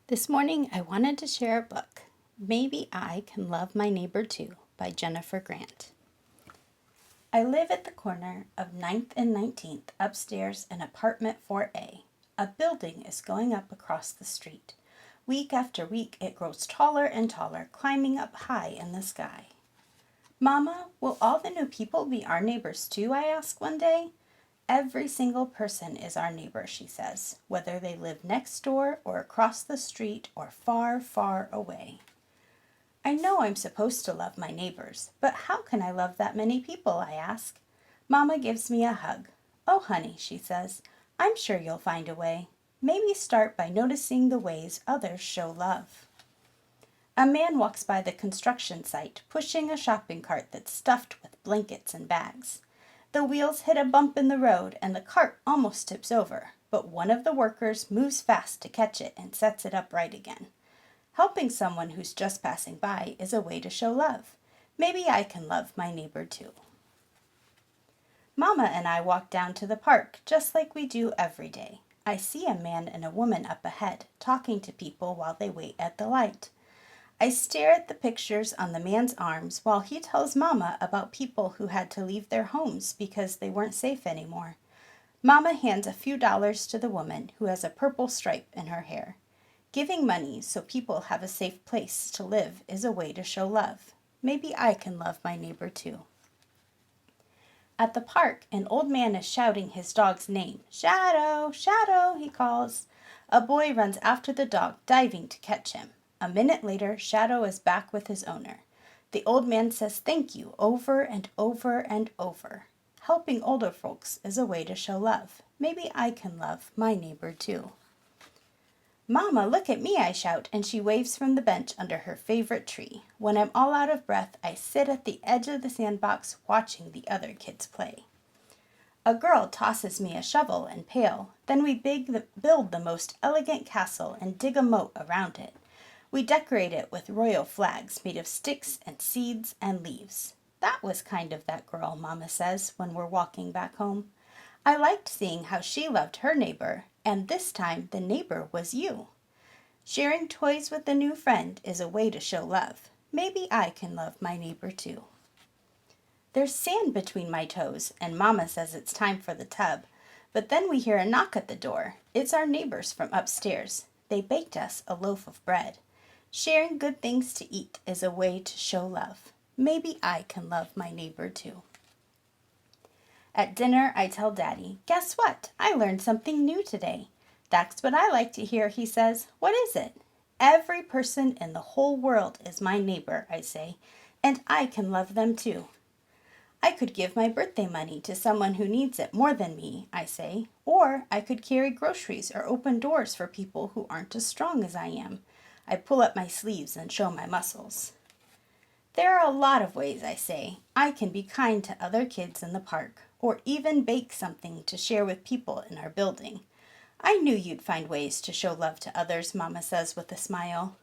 This morning I wanted to share a book, Maybe I Can Love My Neighbor Too by Jennifer Grant. I live at the corner of 9th and 19th upstairs in apartment 4A. A building is going up across the street. Week after week it grows taller and taller, climbing up high in the sky. Mama, will all the new people be our neighbors too? I ask one day. Every single person is our neighbor, she says, whether they live next door or across the street or far, far away. I know I'm supposed to love my neighbors, but how can I love that many people, I ask. Mama gives me a hug. Oh, honey, she says, I'm sure you'll find a way. Maybe start by noticing the ways others show love. A man walks by the construction site, pushing a shopping cart that's stuffed with blankets and bags. The wheels hit a bump in the road and the cart almost tips over, but one of the workers moves fast to catch it and sets it upright again. Helping someone who's just passing by is a way to show love. Maybe I can love my neighbor too. Mama and I walk down to the park just like we do every day. I see a man and a woman up ahead, talking to people while they wait at the light. I stare at the pictures on the man's arms while he tells Mama about people who had to leave their homes because they weren't safe anymore. Mama hands a few dollars to the woman who has a purple stripe in her hair. Giving money so people have a safe place to live is a way to show love. Maybe I can love my neighbor too. At the park, an old man is shouting his dog's name. Shadow, Shadow, he calls. A boy runs after the dog, diving to catch him. A minute later, Shadow is back with his owner. The old man says thank you over and over and over. Helping older folks is a way to show love. Maybe I can love my neighbor too. Mama, look at me, I shout, and she waves from the bench under her favorite tree. When I'm all out of breath, I sit at the edge of the sandbox watching the other kids play. A girl tosses me a shovel and pail. Then we build the most elegant castle and dig a moat around it. We decorate it with royal flags made of sticks and seeds and leaves. That was kind of that girl, Mama says when we're walking back home. I liked seeing how she loved her neighbor, and this time the neighbor was you. Sharing toys with a new friend is a way to show love. Maybe I can love my neighbor too. There's sand between my toes, and Mama says it's time for the tub. But then we hear a knock at the door. It's our neighbors from upstairs. They baked us a loaf of bread. Sharing good things to eat is a way to show love. Maybe I can love my neighbor too. At dinner, I tell Daddy, guess what? I learned something new today. That's what I like to hear, he says. What is it? Every person in the whole world is my neighbor, I say, and I can love them too. I could give my birthday money to someone who needs it more than me, I say, or I could carry groceries or open doors for people who aren't as strong as I am. I pull up my sleeves and show my muscles. There are a lot of ways, I say. I can be kind to other kids in the park, or even bake something to share with people in our building. I knew you'd find ways to show love to others, Mama says with a smile.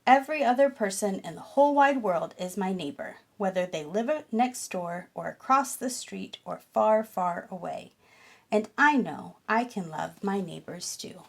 Every other person in the whole wide world is my neighbor, whether they live next door or across the street or far, far away. And I know I can love my neighbors too.